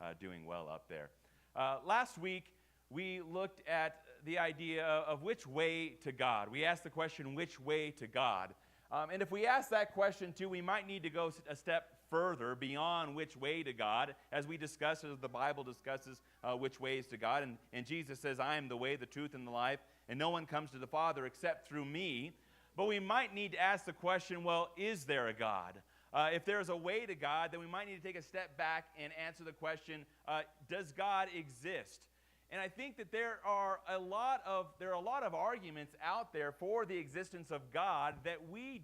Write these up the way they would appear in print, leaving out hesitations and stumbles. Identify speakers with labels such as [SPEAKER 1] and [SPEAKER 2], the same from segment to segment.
[SPEAKER 1] they're doing well up there. Last week, we looked at the idea of which way to God. We asked the question, which way to God? And if we ask that question too, we might need to go a step further beyond which way to God, as we discuss, as the Bible discusses which ways to God. And Jesus says, I am the way, the truth, and the life, and no one comes to the Father except through me. But we might need to ask the question, well, is there a God? If there's a way to God, then we might need to take a step back and answer the question, does God exist? And I think that there are a lot of arguments out there for the existence of God that we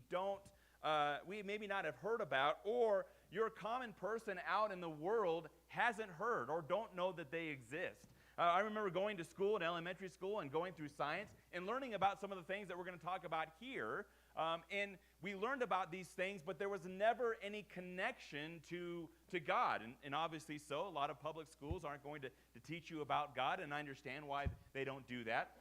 [SPEAKER 1] maybe not have heard about, or your common person out in the world hasn't heard or don't know that they exist. I remember going to school, in elementary school, and going through science and learning about some of the things that we're going to talk about here. And we learned about these things, but there was never any connection to God. And obviously so, a lot of public schools aren't going to teach you about God, and I understand why they don't do that.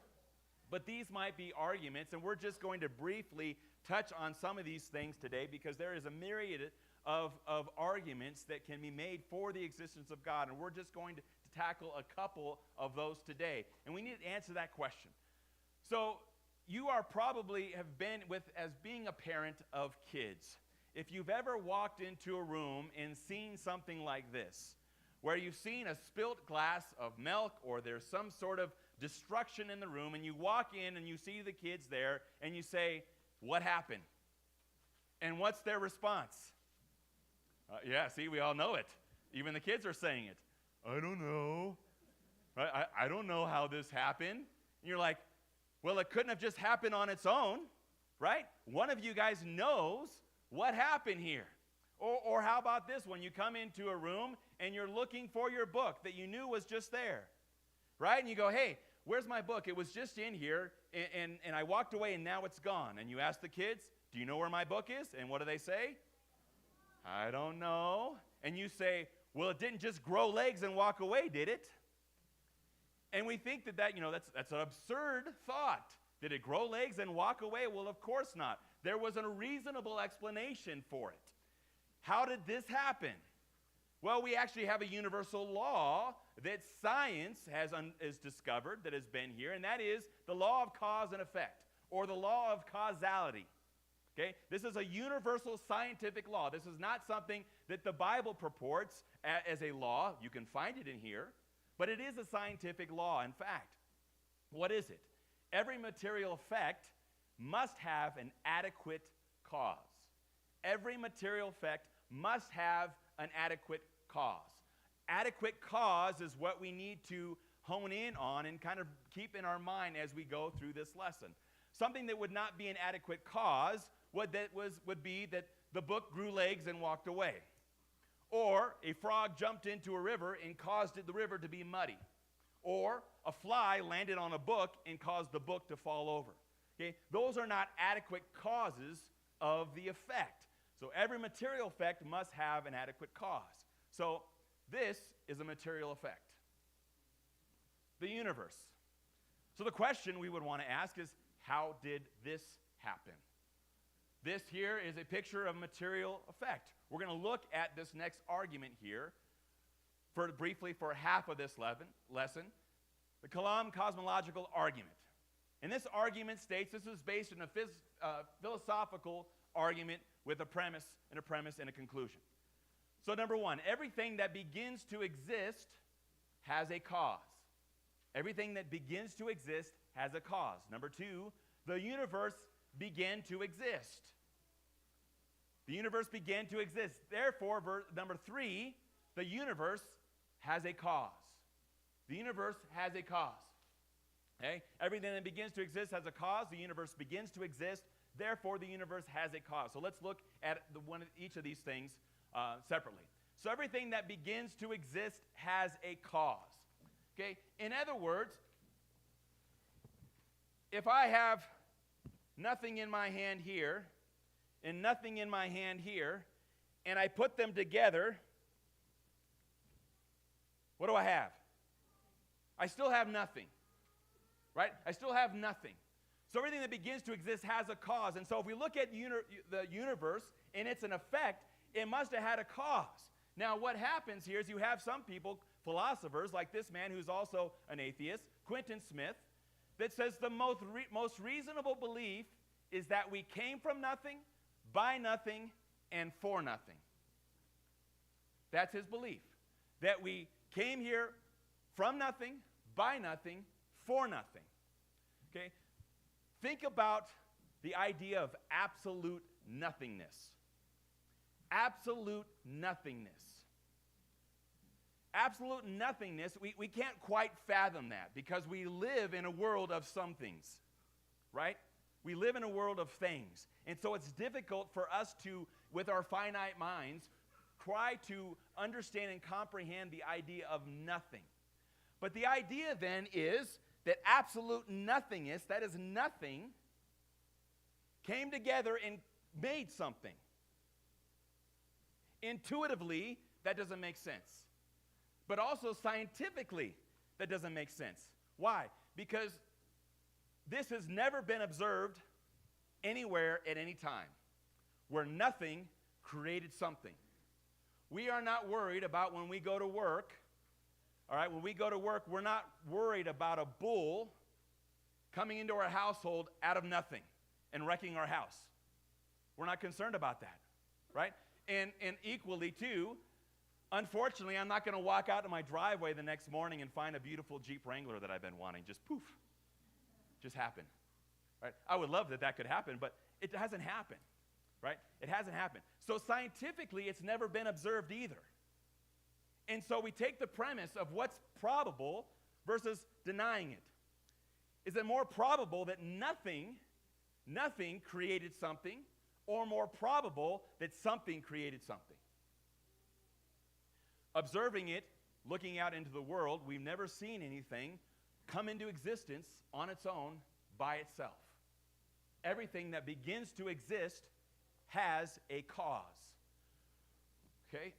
[SPEAKER 1] But these might be arguments, and we're just going to briefly touch on some of these things today, because there is a myriad of arguments that can be made for the existence of God, and we're just going to tackle a couple of those today. And we need to answer that question. So you are probably have been as being a parent of kids. If you've ever walked into a room and seen something like this, where you've seen a spilt glass of milk, or there's some sort of destruction in the room, and you walk in and you see the kids there and you say, what happened? And what's their response? Yeah, see, we all know it. Even the kids are saying it. I don't know. Right? I don't know how this happened. And you're like, well, it couldn't have just happened on its own, right? One of you guys knows what happened here. Or how about this one? You come into a room and you're looking for your book that you knew was just there, right? And you go, hey, where's my book? It was just in here, and I walked away, and now it's gone. And you ask the kids, do you know where my book is? And what do they say? I don't know. And you say, well, it didn't just grow legs and walk away, did it? And we think that's an absurd thought. Did it grow legs and walk away? Well, of course not. There was a reasonable explanation for it. How did this happen? Well, we actually have a universal law that science has discovered, that has been here, and that is the law of cause and effect, or the law of causality. Okay? This is a universal scientific law. This is not something that the Bible purports as a law. You can find it in here, but it is a scientific law. In fact, what is it? Every material effect must have an adequate cause. Every material effect must have an adequate cause. Adequate cause is what we need to hone in on and kind of keep in our mind as we go through this lesson. Something that would not be an adequate cause would be that the book grew legs and walked away. Or a frog jumped into a river and caused the river to be muddy. Or a fly landed on a book and caused the book to fall over. Okay? Those are not adequate causes of the effect. So every material effect must have an adequate cause. So this is a material effect. The universe. So the question we would want to ask is, how did this happen? This here is a picture of material effect. We're going to look at this next argument here briefly for half of this lesson, the Kalam cosmological argument. And this argument states, this is based on a philosophical argument with a premise and a conclusion. So number one, everything that begins to exist has a cause. Everything that begins to exist has a cause. Number two, the universe began to exist. The universe began to exist. Therefore, number three, the universe has a cause. The universe has a cause. Okay? Everything that begins to exist has a cause. The universe begins to exist. Therefore, the universe has a cause. So let's look at each of these things separately. So everything that begins to exist has a cause. Okay? In other words, if I have nothing in my hand here and nothing in my hand here, and I put them together, what do I have? I still have nothing. Right? I still have nothing. So everything that begins to exist has a cause. And so if we look at the universe and it's an effect, it must have had a cause. Now, what happens here is you have some people, philosophers, like this man who's also an atheist, Quentin Smith, that says the most reasonable belief is that we came from nothing, by nothing, and for nothing. That's his belief. That we came here from nothing, by nothing, for nothing. Okay? Think about the idea of absolute nothingness. Absolute nothingness. Absolute nothingness, we can't quite fathom that because we live in a world of some things, right? We live in a world of things. And so it's difficult for us to, with our finite minds, try to understand and comprehend the idea of nothing. But the idea then is that absolute nothingness, that is nothing, came together and made something. Intuitively, that doesn't make sense. But also scientifically, that doesn't make sense. Why? Because this has never been observed anywhere at any time, where nothing created something. We are not worried about when we go to work. All right, when we go to work, we're not worried about a bull coming into our household out of nothing and wrecking our house. We're not concerned about that, right? And equally, too, unfortunately, I'm not going to walk out to my driveway the next morning and find a beautiful Jeep Wrangler that I've been wanting. Just poof, just happen. Right? I would love that could happen, but it hasn't happened. Right? It hasn't happened. So scientifically, it's never been observed either. And so we take the premise of what's probable versus denying it. Is it more probable that nothing created something, or more probable that something created something? Observing it, looking out into the world, we've never seen anything come into existence on its own by itself. Everything that begins to exist has a cause. Okay?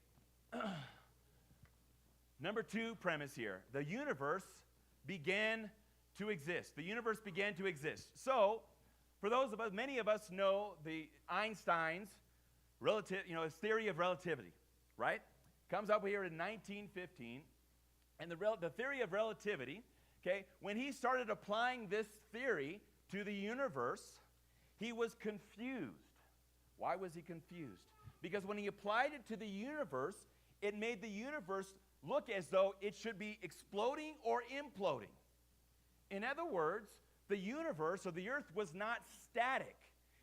[SPEAKER 1] Number 2 premise here. The universe began to exist. The universe began to exist. So, for those of us, many of us know the Einstein's theory of relativity, right? Comes up here in 1915. And the theory of relativity, okay, when he started applying this theory to the universe, he was confused. Why was he confused? Because when he applied it to the universe, it made the universe look as though it should be exploding or imploding. In other words, the universe or the earth was not static.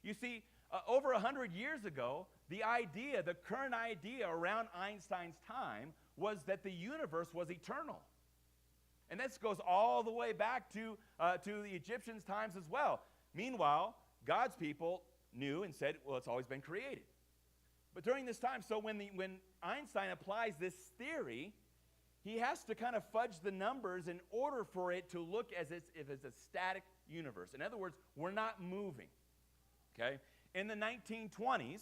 [SPEAKER 1] You see, over 100 years ago, the current idea around Einstein's time was that the universe was eternal. And this goes all the way back to the Egyptians' times as well. Meanwhile, God's people knew and said, well, it's always been created. But during this time, so when Einstein applies this theory, he has to kind of fudge the numbers in order for it to look as if it's a static universe. In other words, we're not moving. Okay? In the 1920s,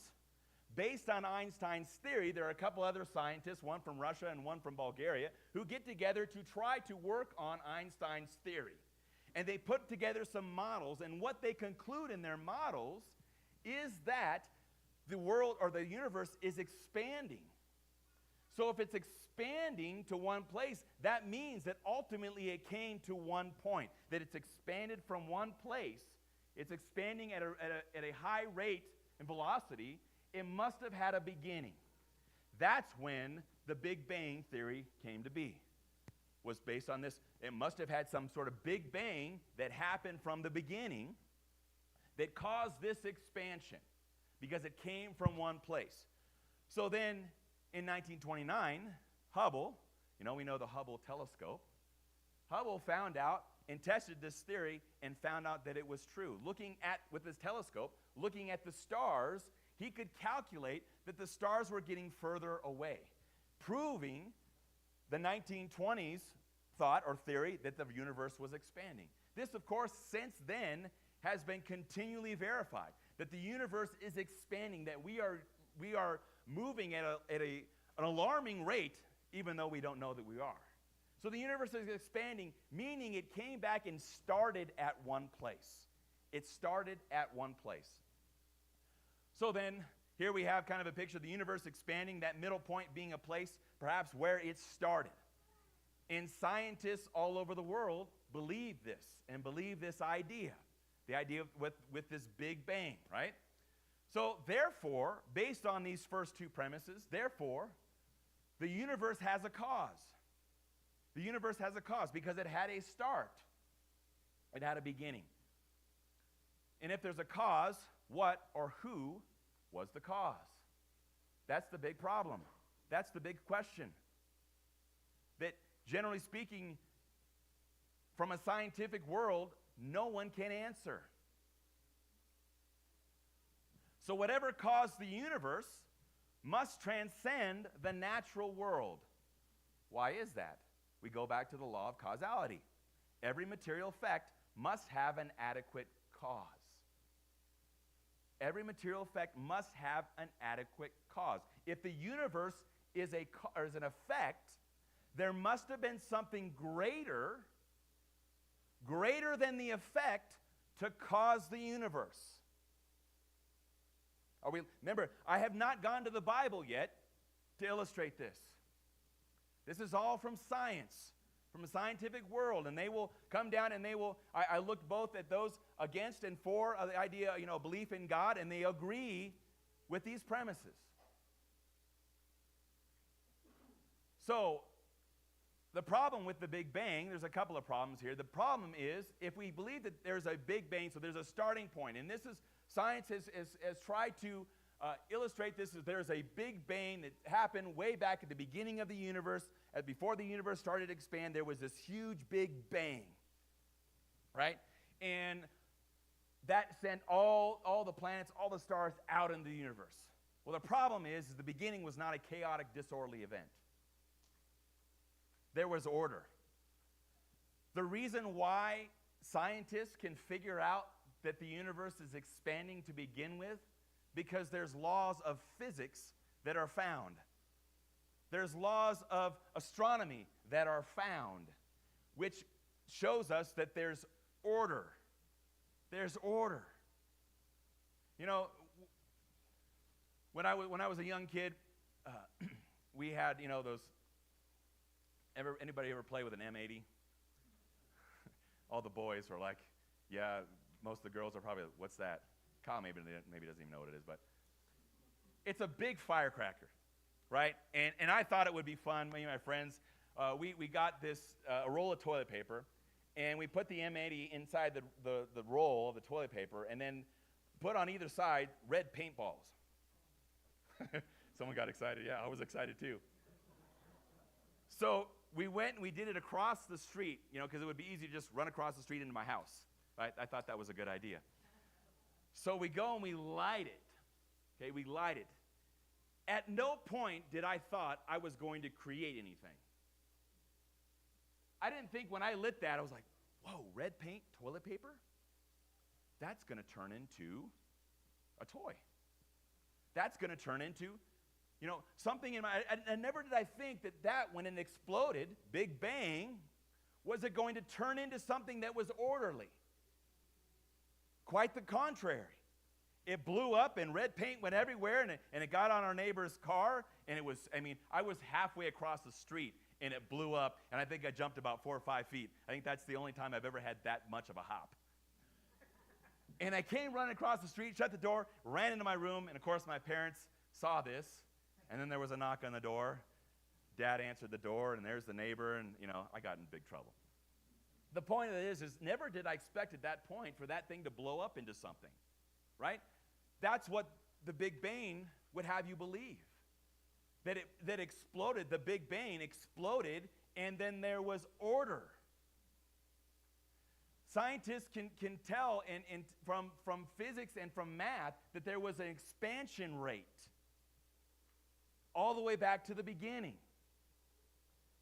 [SPEAKER 1] based on Einstein's theory, there are a couple other scientists, one from Russia and one from Bulgaria, who get together to try to work on Einstein's theory. And they put together some models, and what they conclude in their models is that the world or the universe is expanding. So if it's expanding to one place, that means that ultimately it came to one point, that it's expanded from one place, it's expanding at a high rate and velocity. It must have had a beginning. That's when the Big Bang theory came to be. Was based on this. It must have had some sort of Big Bang that happened from the beginning that caused this expansion because it came from one place. So then in 1929, Hubble, we know the Hubble telescope, Hubble found out and tested this theory and found out that it was true. With his telescope, looking at the stars, he could calculate that the stars were getting further away, proving the 1920s thought or theory that the universe was expanding. This, of course, since then has been continually verified, that the universe is expanding, that we are moving at an alarming rate, even though we don't know that we are. So the universe is expanding, meaning it came back and started at one place. It started at one place. So then, Here we have kind of a picture of the universe expanding, that middle point being a place perhaps where it started. And scientists all over the world believe this and believe this idea, the idea with this Big Bang, right? So therefore, based on these first two premises, therefore, the universe has a cause. The universe has a cause because it had a start. It had a beginning. And if there's a cause, what or who was the cause? That's the big problem. That's the big question. That, generally speaking, from a scientific world, no one can answer. So whatever caused the universe must transcend the natural world. Why is that? We go back to the law of causality. Every material effect must have an adequate cause. Every material effect must have an adequate cause. If the universe is an effect, there must have been something greater than the effect to cause the universe. Remember, I have not gone to the Bible yet to illustrate this. This is all from science, from a scientific world, and they will come down and I looked both at those against and for the idea, belief in God, and they agree with these premises. So, the problem with the Big Bang, there's a couple of problems here. The problem is, if we believe that there's a Big Bang, so there's a starting point, and this is, science has tried to illustrate this as there's a Big Bang that happened way back at the beginning of the universe. Before the universe started to expand, there was this huge Big Bang, right? And that sent all the planets, all the stars out into the universe. Well, the problem is the beginning was not a chaotic, disorderly event. There was order. The reason why scientists can figure out that the universe is expanding to begin with, because there's laws of physics that are found. There's laws of astronomy that are found, which shows us that there's order. There's order. When I was a young kid, we had, those. Anybody ever play with an M80? All the boys were like, yeah. Most of the girls are probably, what's that? Kyle maybe doesn't even know what it is, but it's a big firecracker, right? And I thought it would be fun. Me and my friends, we got this a roll of toilet paper, and we put the M80 inside the roll of the toilet paper, and then put on either side red paintballs. Someone got excited. Yeah, I was excited too. So we went and we did it across the street, because it would be easy to just run across the street into my house. Right? I thought that was a good idea. So we go and we light it. Okay, we light it. At no point did I thought I was going to create anything. I didn't think when I lit that, I was like, whoa, red paint, toilet paper? That's going to turn into a toy. That's going to turn into, something in my, and never did I think that when it exploded, Big Bang, was it going to turn into something that was orderly? Quite the contrary. It blew up and red paint went everywhere, and it got on our neighbor's car, and I was halfway across the street and it blew up, and I think I jumped about 4 or 5 feet. I think that's the only time I've ever had that much of a hop. And I came running across the street, shut the door, ran into my room, and of course my parents saw this, and then there was a knock on the door. Dad answered the door, and there's the neighbor, and I got in big trouble. The point of it is never did I expect at that point for that thing to blow up into something, right? That's what the Big Bang would have you believe. That exploded, the Big Bang exploded, and then there was order. Scientists can tell from physics and from math that there was an expansion rate all the way back to the beginning.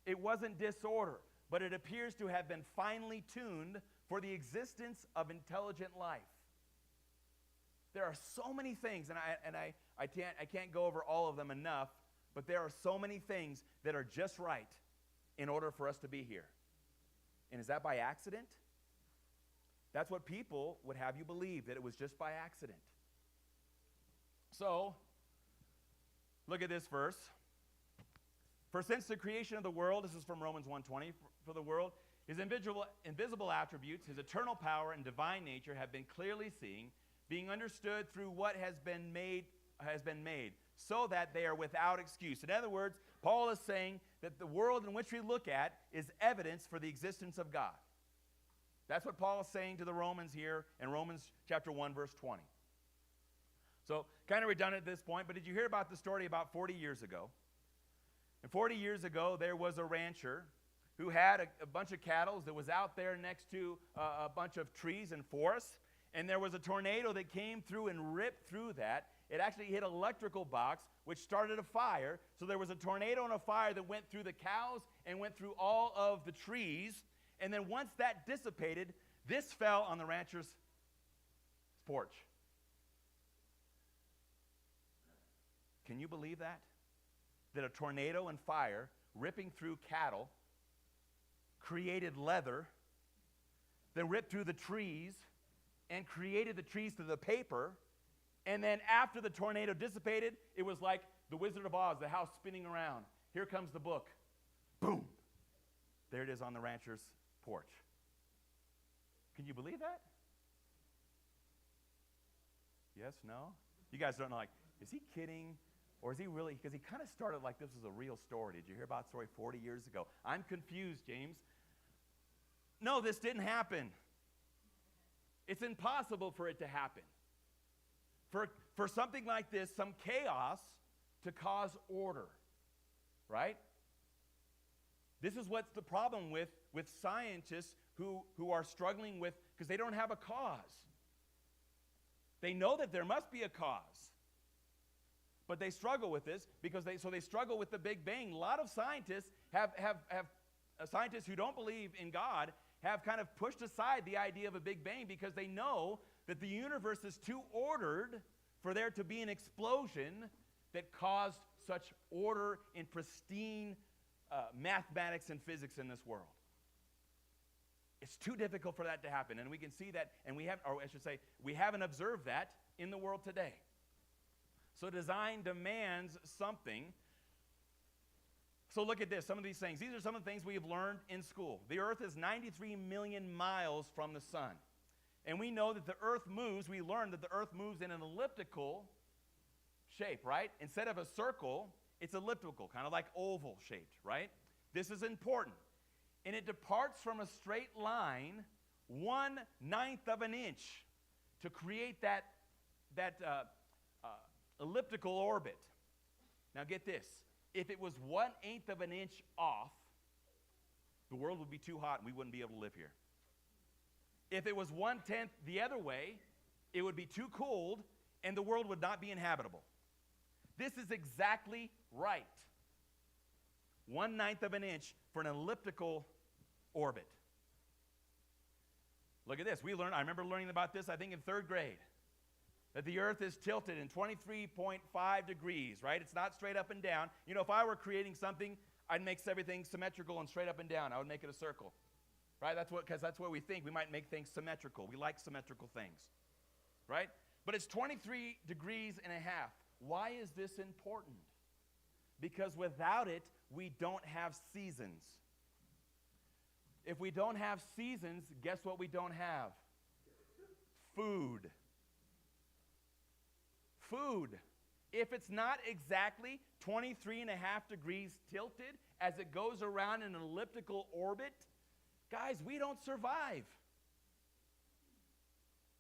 [SPEAKER 1] It wasn't disorder, but it appears to have been finely tuned for the existence of intelligent life. There are so many things, and I can't go over all of them enough, but there are so many things that are just right in order for us to be here. And is that by accident? That's what people would have you believe, that it was just by accident. So, Look at this verse. For since the creation of the world, this is from Romans 1:20, for the world, his invisible attributes, his eternal power and divine nature have been clearly seen, being understood through what has been made, so that they are without excuse. In other words, Paul is saying that the world in which we look at is evidence for the existence of God. That's what Paul is saying to the Romans here in Romans chapter 1, verse 20. So, kind of redundant at this point, but did you hear about the story about 40 years ago? And 40 years ago, there was a rancher who had a bunch of cattle that was out there next to a bunch of trees and forests, and there was a tornado that came through and ripped through that. It actually hit an electrical box, which started a fire. So there was a tornado and a fire that went through the cows and went through all of the trees. And then once that dissipated, this fell on the rancher's porch. Can you believe that? That a tornado and fire ripping through cattle created leather, then ripped through the trees and created the trees to the paper. And then after the tornado dissipated, it was like the Wizard of Oz, the house spinning around. Here comes the book. Boom. There it is on the rancher's porch. Can you believe that? Yes, no? You guys don't know, like, is he kidding? Or is he really? Because he kind of started like this was a real story. Did you hear about the story 40 years ago? I'm confused, James. No, this didn't happen. It's impossible for it to happen. For something like this, some chaos to cause order, right? This is what's the problem with scientists who are struggling with, because they don't have a cause. They know that there must be a cause, but they struggle with this because they struggle with the Big Bang. A lot of scientists have scientists who don't believe in God have kind of pushed aside the idea of a Big Bang because they know that the universe is too ordered for there to be an explosion that caused such order in pristine mathematics and physics in this world. It's too difficult for that to happen, and we can see that, and we haven't observed that in the world today. So design demands something. So look at this, some of these things. These are some of the things we have learned in school. The earth is 93 million miles from the sun. And we know that the earth moves, we learned that the earth moves in an elliptical shape, right? Instead of a circle, it's elliptical, kind of like oval shaped, right? This is important. And it departs from a straight line 1/9 of an inch to create that elliptical orbit. Now get this. If it was 1/8 of an inch off, the world would be too hot and we wouldn't be able to live here. If it was 1/10 the other way, it would be too cold and the world would not be inhabitable. This is exactly right. 1/9 of an inch for an elliptical orbit. Look at this. I remember learning about this, I think, in 3rd grade. That the earth is tilted in 23.5 degrees, right? It's not straight up and down. You know, if I were creating something, I'd make everything symmetrical and straight up and down. I would make it a circle, right? Because that's what we think. We might make things symmetrical. We like symmetrical things, right? But it's 23 degrees and a half. Why is this important? Because without it, we don't have seasons. If we don't have seasons, guess what we don't have? Food. Food. If it's not exactly 23.5 degrees tilted as it goes around in an elliptical orbit, guys, we don't survive.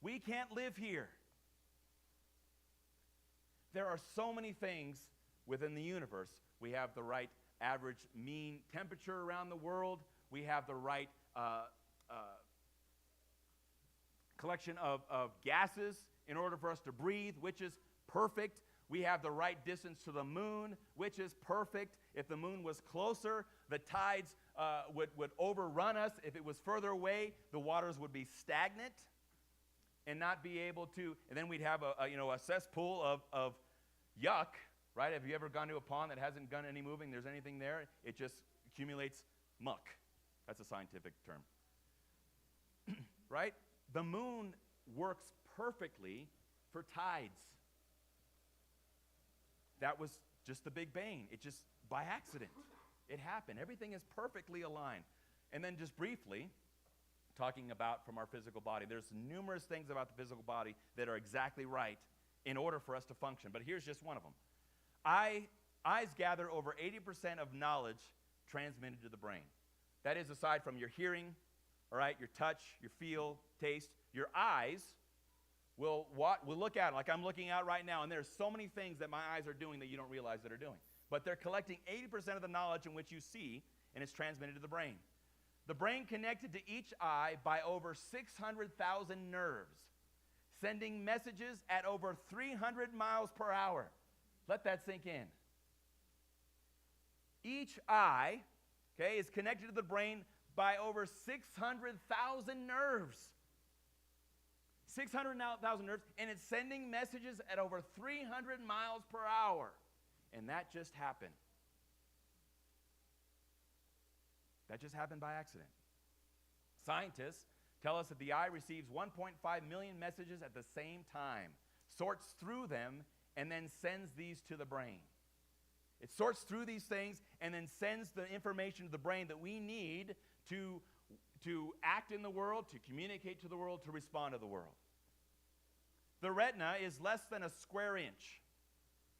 [SPEAKER 1] We can't live here. There are so many things within the universe. We have the right average mean temperature around the world. We have the right collection of gases in order for us to breathe, which is perfect. We have the right distance to the moon, which is perfect. If the moon was closer, the tides would overrun us. If it was further away, the waters would be stagnant and not be able to. And then we'd have a cesspool of yuck, right? Have you ever gone to a pond that hasn't done any moving? There's anything there? It just accumulates muck. That's a scientific term. Right? The moon works perfectly for tides. That was just the Big Bang. It just, by accident, it happened. Everything is perfectly aligned. And then just briefly, talking about from our physical body, there's numerous things about the physical body that are exactly right in order for us to function. But here's just one of them. Eyes gather over 80% of knowledge transmitted to the brain. That is aside from your hearing, all right, your touch, your feel, taste. Your eyes will look at it like I'm looking out right now, and there's so many things that my eyes are doing that you don't realize that are doing. But they're collecting 80% of the knowledge in which you see, and it's transmitted to the brain. The brain connected to each eye by over 600,000 nerves, sending messages at over 300 miles per hour. Let that sink in. Each eye, okay, is connected to the brain by over 600,000 nerves. 600,000 nerves, and it's sending messages at over 300 miles per hour. And that just happened. That just happened by accident. Scientists tell us that the eye receives 1.5 million messages at the same time, sorts through them, and then sends these to the brain. It sorts through these things and then sends the information to the brain that we need to act in the world, to communicate to the world, to respond to the world. The retina is less than a square inch.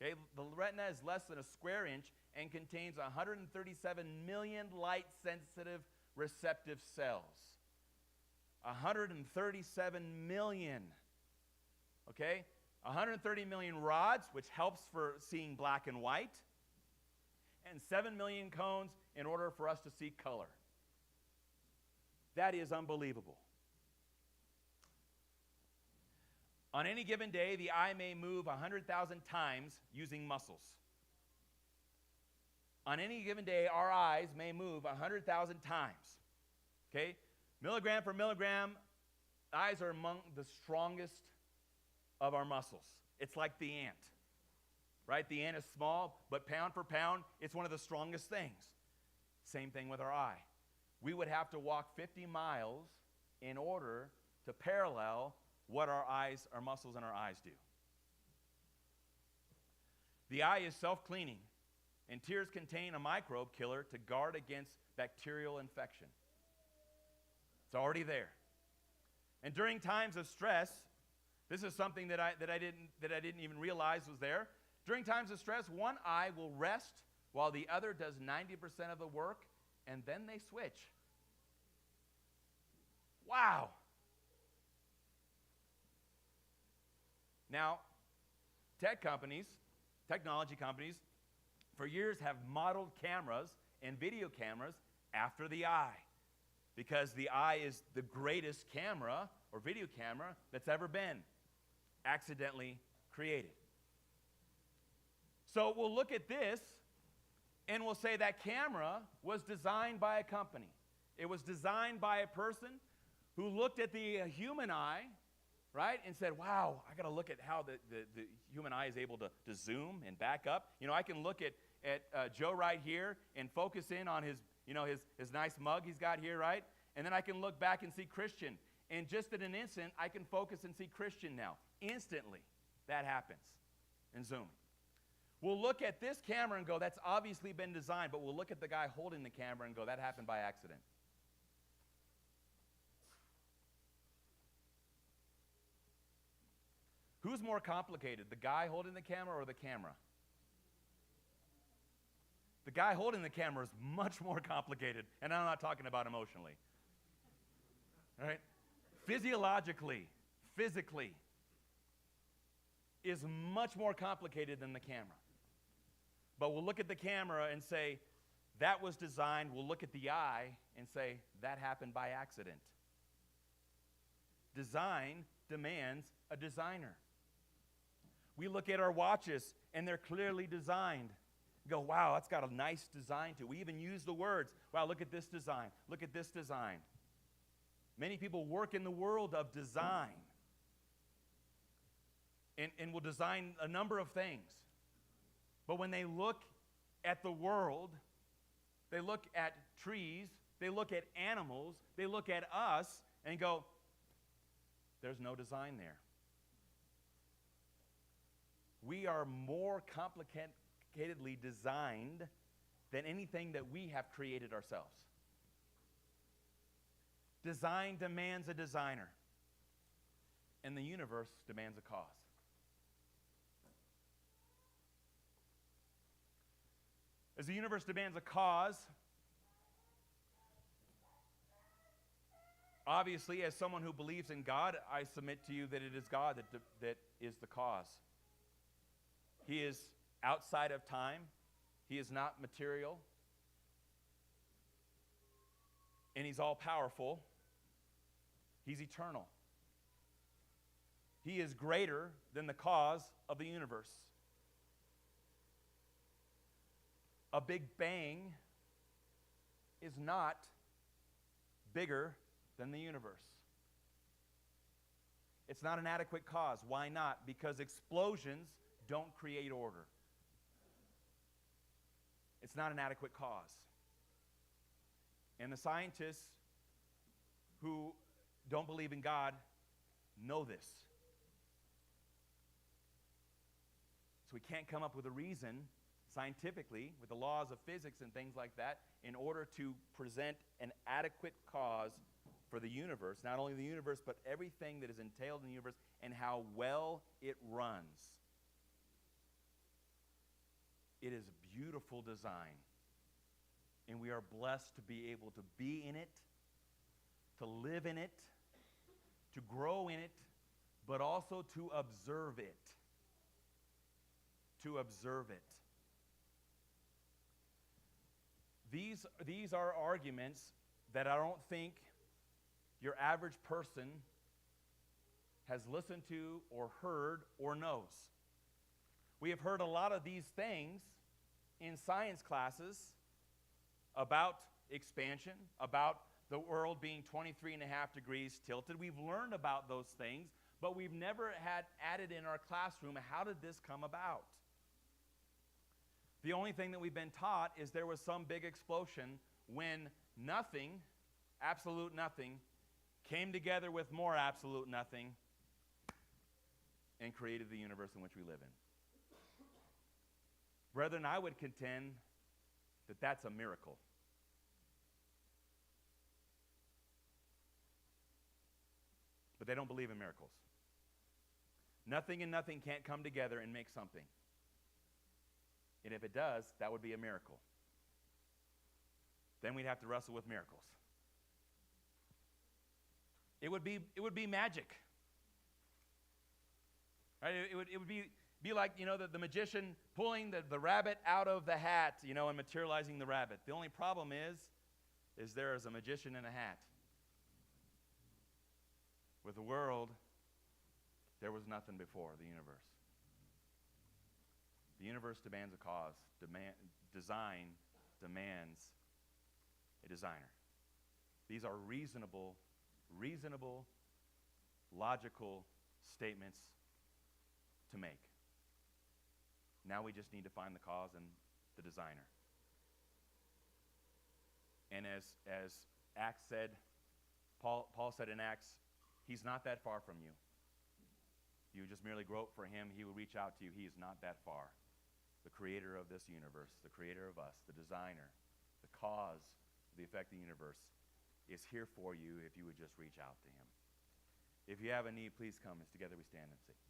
[SPEAKER 1] Okay? The retina is less than a square inch and contains 137 million light-sensitive receptive cells. 137 million. Okay? 130 million rods, which helps for seeing black and white, and 7 million cones in order for us to see color. That is unbelievable. On any given day, the eye may move 100,000 times using muscles. On any given day, our eyes may move 100,000 times. Okay? Milligram for milligram, eyes are among the strongest of our muscles. It's like the ant. Right? The ant is small, but pound for pound, it's one of the strongest things. Same thing with our eye. We would have to walk 50 miles in order to parallel what our muscles in our eyes do. The eye is self-cleaning, and tears contain a microbe killer to guard against bacterial infection. It's already there. And during times of stress, this is something that I didn't even realize was there. During times of stress, one eye will rest while the other does 90% of the work, and then they switch. Wow. Now, technology companies, for years have modeled cameras and video cameras after the eye, because the eye is the greatest camera or video camera that's ever been accidentally created. So we'll look at this and we'll say that camera was designed by a company. It was designed by a person who looked at the human eye, right, and said, wow, I got to look at how the human eye is able to zoom and back up. You know, I can look at Joe right here and focus in on his nice mug he's got here, right? And then I can look back and see Christian. And just in an instant, I can focus and see Christian now. Instantly, that happens in zooming. We'll look at this camera and go, that's obviously been designed, but we'll look at the guy holding the camera and go, that happened by accident. Who's more complicated, the guy holding the camera or the camera? The guy holding the camera is much more complicated, and I'm not talking about emotionally. All right? Physiologically, physically, is much more complicated than the camera. But we'll look at the camera and say, that was designed. We'll look at the eye and say, that happened by accident. Design demands a designer. We look at our watches, and they're clearly designed. We go, wow, that's got a nice design to it. We even use the words, wow, look at this design. Look at this design. Many people work in the world of design and will design a number of things. But when they look at the world, they look at trees, they look at animals, they look at us and go, there's no design there. We are more sophisticatedly designed than anything that we have created ourselves. Design demands a designer, and the universe demands a cause. As the universe demands a cause, obviously, as someone who believes in God, I submit to you that it is God that is the cause. He is outside of time. He is not material. And he's all-powerful. He's eternal. He is greater than the cause of the universe. A big bang is not bigger than the universe. It's not an adequate cause. Why not? Because explosions don't create order. It's not an adequate cause. And the scientists who don't believe in God know this. So we can't come up with a reason scientifically, with the laws of physics and things like that, in order to present an adequate cause for the universe, not only the universe, but everything that is entailed in the universe and how well it runs. It is a beautiful design, and we are blessed to be able to be in it, to live in it, to grow in it, but also to observe it. To observe it. These are arguments that I don't think your average person has listened to or heard or knows. We have heard a lot of these things in science classes about expansion, about the world being 23.5 degrees tilted. We've learned about those things, but we've never had added in our classroom, how did this come about? The only thing that we've been taught is there was some big explosion when nothing, absolute nothing, came together with more absolute nothing and created the universe in which we live in. Brethren, I would contend that that's a miracle. But they don't believe in miracles. Nothing and nothing can't come together and make something. And if it does, that would be a miracle. Then we'd have to wrestle with miracles. It would be magic. Right? It would be like, the magician pulling the rabbit out of the hat, and materializing the rabbit. The only problem is there is a magician in a hat. With the world, there was nothing before the universe. The universe demands a cause. Design demands a designer. These are reasonable, logical statements to make. Now we just need to find the cause and the designer. And as Acts said, Paul said in Acts, he's not that far from you. You just merely grope for him. He will reach out to you. He is not that far. The creator of this universe, the creator of us, the designer, the cause of the effect of the universe is here for you if you would just reach out to him. If you have a need, please come as together we stand and sing.